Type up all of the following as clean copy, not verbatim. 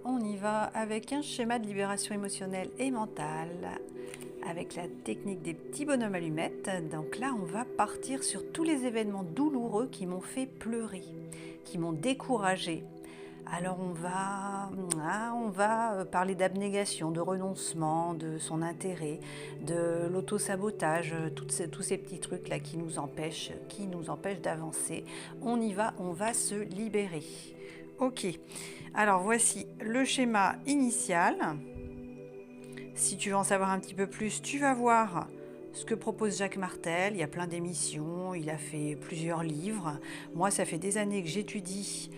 on y va avec un schéma de libération émotionnelle et mentale, avec la technique des petits bonhommes allumettes. Donc là, on va partir sur tous les événements douloureux qui m'ont fait pleurer, qui m'ont découragée. Alors on va parler d'abnégation, de renoncement, de son intérêt, de l'auto-sabotage, tous ces petits trucs-là qui nous empêchent d'avancer. On y va, on va se libérer. Ok, alors voici le schéma initial. Si tu veux en savoir un petit peu plus, tu vas voir ce que propose Jacques Martel. Il y a plein d'émissions, il a fait plusieurs livres. Moi, ça fait des années que j'étudie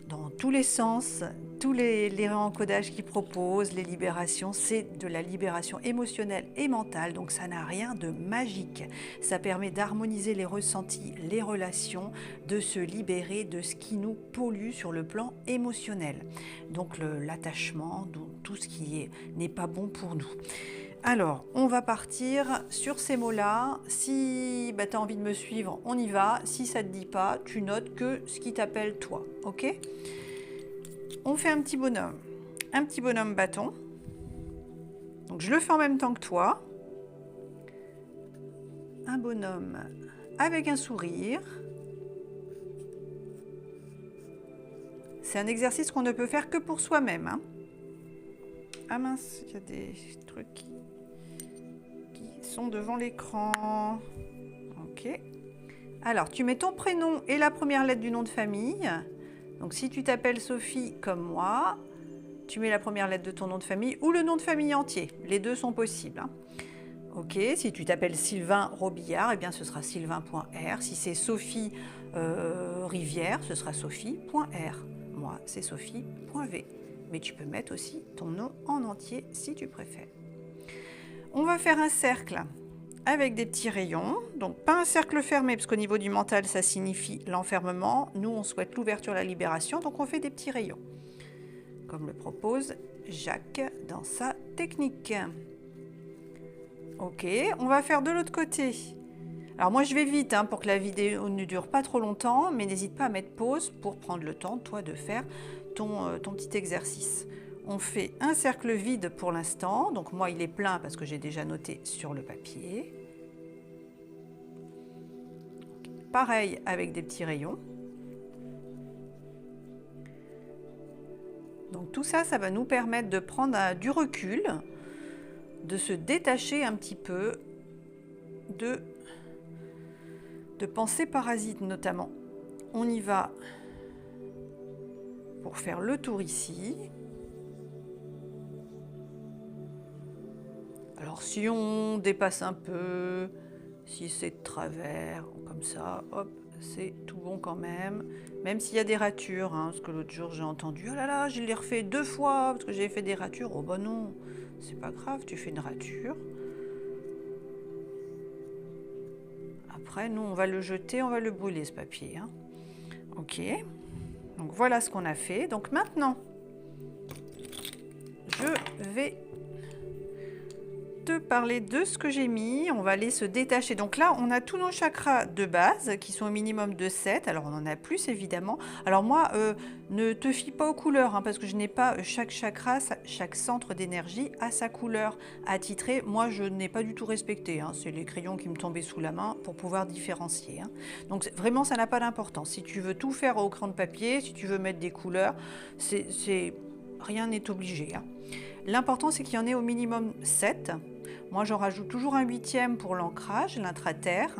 dans tous les sens, tous les réencodages qu'il propose, les libérations, c'est de la libération émotionnelle et mentale, donc ça n'a rien de magique. Ça permet d'harmoniser les ressentis, les relations, de se libérer de ce qui nous pollue sur le plan émotionnel. Donc l'attachement, tout ce qui n'est pas bon pour nous. Alors, on va partir sur ces mots-là. Si tu as envie de me suivre, on y va. Si ça ne te dit pas, tu notes que ce qui t'appelle toi. Ok ? On fait un petit bonhomme bâton. Donc, je le fais en même temps que toi. Un bonhomme avec un sourire. C'est un exercice qu'on ne peut faire que pour soi-même. Hein. Ah mince, il y a des trucs qui sont devant l'écran. Ok. Alors, tu mets ton prénom et la première lettre du nom de famille. Donc, si tu t'appelles Sophie comme moi, tu mets la première lettre de ton nom de famille ou le nom de famille entier. Les deux sont possibles. Hein. Ok. Si tu t'appelles Sylvain Robillard, eh bien, ce sera sylvain.r. Si c'est Sophie Rivière, ce sera sophie.r. Moi, c'est sophie.v. Mais tu peux mettre aussi ton nom en entier si tu préfères. On va faire un cercle avec des petits rayons. Donc, pas un cercle fermé, parce qu'au niveau du mental, ça signifie l'enfermement. Nous, on souhaite l'ouverture, la libération, donc on fait des petits rayons, comme le propose Jacques dans sa technique. Ok, on va faire de l'autre côté. Alors moi, je vais vite pour que la vidéo ne dure pas trop longtemps, mais n'hésite pas à mettre pause pour prendre le temps, toi, de faire ton petit exercice. On fait un cercle vide pour l'instant. Donc moi, il est plein parce que j'ai déjà noté sur le papier. Pareil avec des petits rayons. Donc tout ça, ça va nous permettre de prendre du recul, de se détacher un petit peu de pensées parasites notamment. On y va pour faire le tour ici. Alors si on dépasse un peu, si c'est de travers, comme ça, hop, c'est tout bon quand même. Même s'il y a des ratures, parce que l'autre jour j'ai entendu, oh là là, je l'ai refait 2 fois parce que j'ai fait des ratures. Oh bah non, c'est pas grave, tu fais une rature. Après, nous, on va le jeter, on va le brûler ce papier. Ok, donc voilà ce qu'on a fait. Donc maintenant, je vais te parler de ce que j'ai mis. On va aller se détacher. Donc là, on a tous nos chakras de base qui sont au minimum de 7. Alors, on en a plus, évidemment. Alors moi, ne te fie pas aux couleurs, parce que je n'ai pas chaque chakra, chaque centre d'énergie a sa couleur attitrée. Moi, je n'ai pas du tout respecté. C'est les crayons qui me tombaient sous la main pour pouvoir différencier. Donc, vraiment, ça n'a pas d'importance. Si tu veux tout faire au crayon de papier, si tu veux mettre des couleurs, rien n'est obligé. L'important, c'est qu'il y en ait au minimum 7. Moi, j'en rajoute toujours un 8e pour l'ancrage, l'intraterre.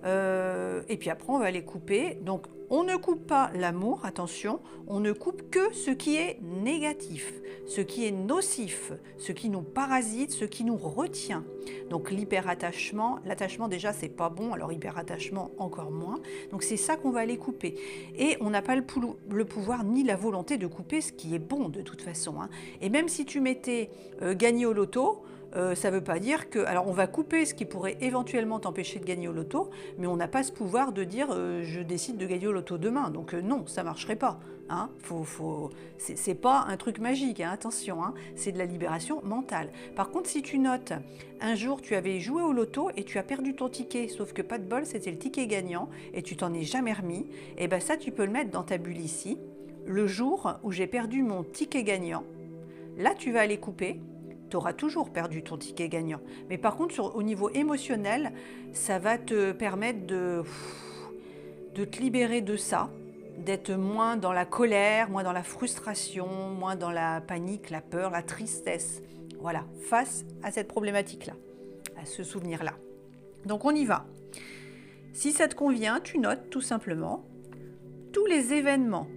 Et puis après, on va les couper. Donc, on ne coupe pas l'amour, attention. On ne coupe que ce qui est négatif, ce qui est nocif, ce qui nous parasite, ce qui nous retient. Donc, l'hyperattachement, l'attachement déjà, c'est pas bon. Alors, hyperattachement, encore moins. Donc, c'est ça qu'on va aller couper. Et on n'a pas le pouvoir ni la volonté de couper ce qui est bon, de toute façon. Et même si tu mettais gagner au loto, ça ne veut pas dire que... Alors, on va couper ce qui pourrait éventuellement t'empêcher de gagner au loto, mais on n'a pas ce pouvoir de dire je décide de gagner au loto demain. Donc, non, ça ne marcherait pas. C'est pas un truc magique, attention, c'est de la libération mentale. Par contre, si tu notes, un jour, tu avais joué au loto et tu as perdu ton ticket, sauf que pas de bol, c'était le ticket gagnant et tu t'en es jamais remis, et bien ça, tu peux le mettre dans ta bulle ici. le jour où j'ai perdu mon ticket gagnant, là tu vas aller couper, tu auras toujours perdu ton ticket gagnant. Mais par contre, au niveau émotionnel, ça va te permettre de te libérer de ça, d'être moins dans la colère, moins dans la frustration, moins dans la panique, la peur, la tristesse. Voilà, face à cette problématique-là, à ce souvenir-là. Donc on y va. Si ça te convient, tu notes tout simplement tous les événements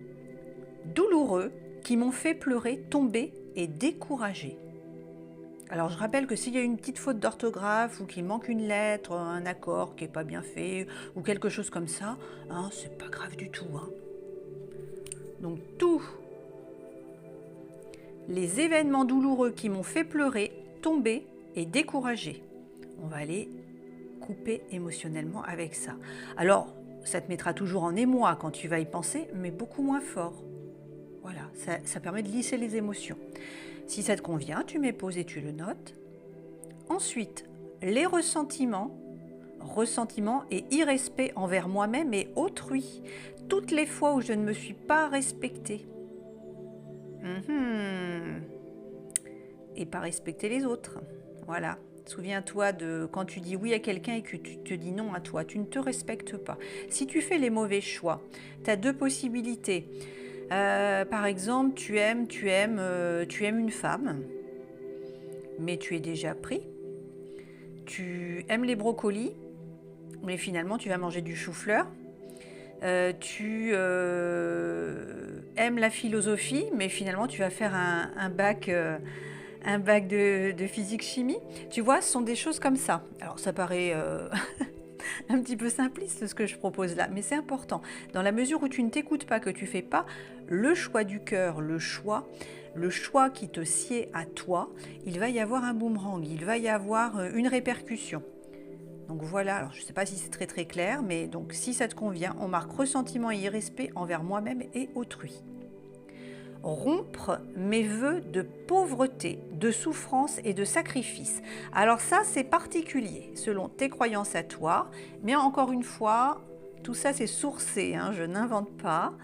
douloureux qui m'ont fait pleurer, tomber et décourager. Alors je rappelle que s'il y a une petite faute d'orthographe ou qu'il manque une lettre, un accord qui n'est pas bien fait ou quelque chose comme ça, hein, c'est pas grave du tout. Hein. Donc tous les événements douloureux qui m'ont fait pleurer, tomber et décourager. On va aller couper émotionnellement avec ça. Alors, ça te mettra toujours en émoi quand tu vas y penser, mais beaucoup moins fort. Voilà, ça permet de lisser les émotions. Si ça te convient, tu mets pause et tu le notes. Ensuite, les ressentiments et irrespect envers moi-même et autrui. Toutes les fois où je ne me suis pas respectée. Et pas respecter les autres. Voilà. Souviens-toi de quand tu dis oui à quelqu'un et que tu te dis non à toi. Tu ne te respectes pas. Si tu fais les mauvais choix, tu as deux possibilités. Par exemple, tu aimes une femme, mais tu es déjà pris. Tu aimes les brocolis, mais finalement tu vas manger du chou-fleur. Tu aimes la philosophie, mais finalement tu vas faire un bac de physique-chimie. Tu vois, ce sont des choses comme ça. Alors ça paraît un petit peu simpliste ce que je propose là, mais c'est important. Dans la mesure où tu ne t'écoutes pas, que tu ne fais pas le choix du cœur, le choix qui te sied à toi, il va y avoir un boomerang, il va y avoir une répercussion. Donc voilà, alors je ne sais pas si c'est très très clair, mais donc si ça te convient, on marque ressentiment et irrespect envers moi-même et autrui. Rompre mes vœux de pauvreté, de souffrance et de sacrifice. Alors ça, c'est particulier, selon tes croyances à toi, mais encore une fois, tout ça c'est sourcé, hein, je n'invente pas.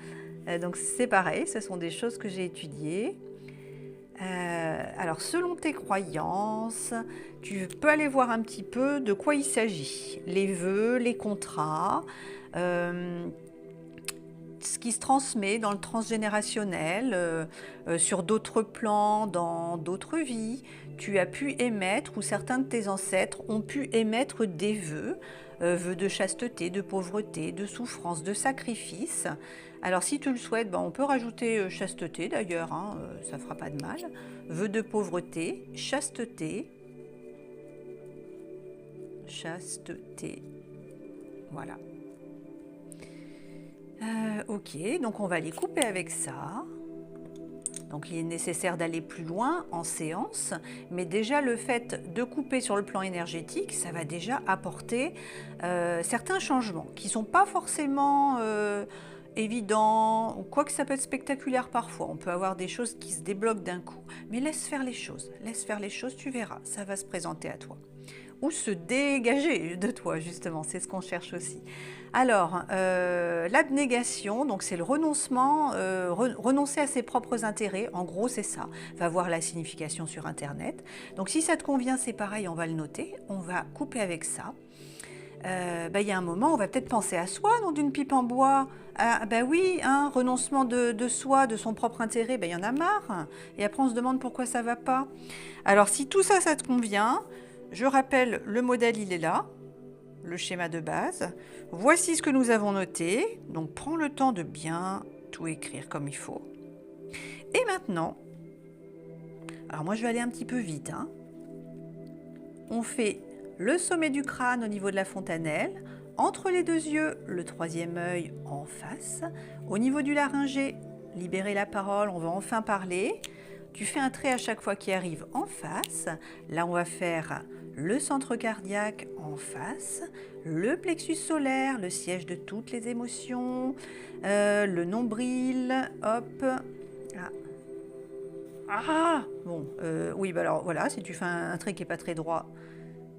Donc c'est pareil, ce sont des choses que j'ai étudiées. Alors selon tes croyances, tu peux aller voir un petit peu de quoi il s'agit. Les vœux, les contrats, ce qui se transmet dans le transgénérationnel, sur d'autres plans, dans d'autres vies. Tu as pu émettre, ou certains de tes ancêtres ont pu émettre des vœux, vœux de chasteté, de pauvreté, de souffrance, de sacrifice. Alors si tu le souhaites, on peut rajouter chasteté d'ailleurs, hein, ça ne fera pas de mal. Vœux de pauvreté, chasteté, voilà. Ok, donc on va les couper avec ça. Donc il est nécessaire d'aller plus loin en séance, mais déjà le fait de couper sur le plan énergétique, ça va déjà apporter certains changements qui ne sont pas forcément évidents, ou quoi que ça peut être spectaculaire parfois. On peut avoir des choses qui se débloquent d'un coup, mais laisse faire les choses, tu verras, ça va se présenter à toi. Ou se dégager de toi, justement, c'est ce qu'on cherche aussi. Alors, l'abnégation, donc c'est le renoncement, renoncer à ses propres intérêts, en gros c'est ça, va voir la signification sur internet. Donc si ça te convient, c'est pareil, on va le noter, on va couper avec ça. Y a un moment, on va peut-être penser à soi, non, d'une pipe en bois. Oui, hein, renoncement de soi, de son propre intérêt, il y en a marre. Et après on se demande pourquoi ça va pas. Alors si tout ça, ça te convient, je rappelle, le modèle, il est là, le schéma de base. Voici ce que nous avons noté. Donc, prends le temps de bien tout écrire comme il faut. Et maintenant, alors moi, je vais aller un petit peu vite. Hein. On fait le sommet du crâne au niveau de la fontanelle. Entre les deux yeux, le troisième œil en face. Au niveau du laryngé, libérer la parole, on va enfin parler. Tu fais un trait à chaque fois qui arrive en face. Là, on va faire le centre cardiaque en face, le plexus solaire, le siège de toutes les émotions, le nombril, hop. Oui, alors voilà, si tu fais un trait qui n'est pas très droit,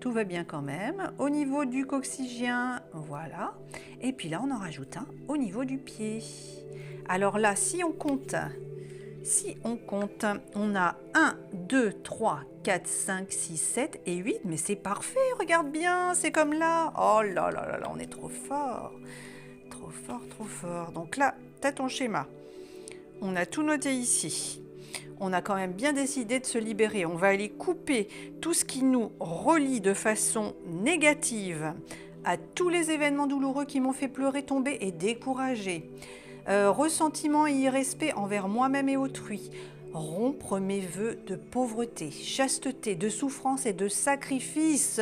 tout va bien quand même. Au niveau du coccygien, voilà. Et puis là, on en rajoute un au niveau du pied. Alors là, si on compte, on a 1, 2, 3, 4, 5, 6, 7 et 8. Mais c'est parfait, regarde bien, c'est comme là. Oh là là là là, on est trop fort. Trop fort, trop fort. Donc là, tu as ton schéma. On a tout noté ici. On a quand même bien décidé de se libérer. On va aller couper tout ce qui nous relie de façon négative à tous les événements douloureux qui m'ont fait pleurer, tomber et décourager. Ressentiment et irrespect envers moi-même et autrui. Rompre mes vœux de pauvreté, chasteté, de souffrance et de sacrifice.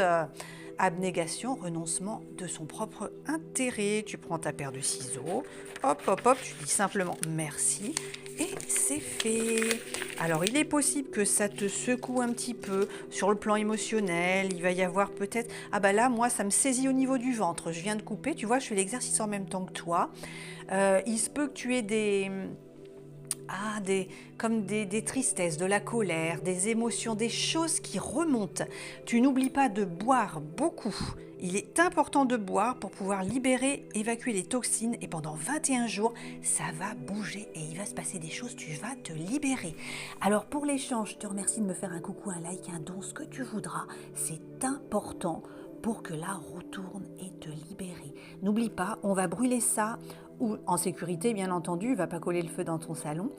Abnégation, renoncement de son propre intérêt. Tu prends ta paire de ciseaux, hop, hop, hop, tu dis simplement merci et c'est fait. Alors, il est possible que ça te secoue un petit peu sur le plan émotionnel. Il va y avoir peut-être... Ah bah là, moi, ça me saisit au niveau du ventre. Je viens de couper, tu vois, je fais l'exercice en même temps que toi. Il se peut que tu aies des tristesses, de la colère, des émotions, des choses qui remontent. Tu n'oublies pas de boire beaucoup. Il est important de boire pour pouvoir libérer, évacuer les toxines et pendant 21 jours, ça va bouger et il va se passer des choses, tu vas te libérer. Alors pour l'échange, je te remercie de me faire un coucou, un like, un don, ce que tu voudras. C'est important pour que la roue tourne et te libérer. N'oublie pas, on va brûler ça ou en sécurité bien entendu, va pas coller le feu dans ton salon,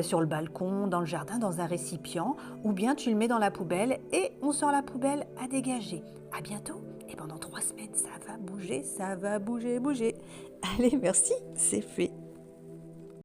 sur le balcon, dans le jardin, dans un récipient, ou bien tu le mets dans la poubelle et on sort la poubelle à dégager. À bientôt et pendant 3 semaines, ça va bouger, bouger. Allez, merci, c'est fait.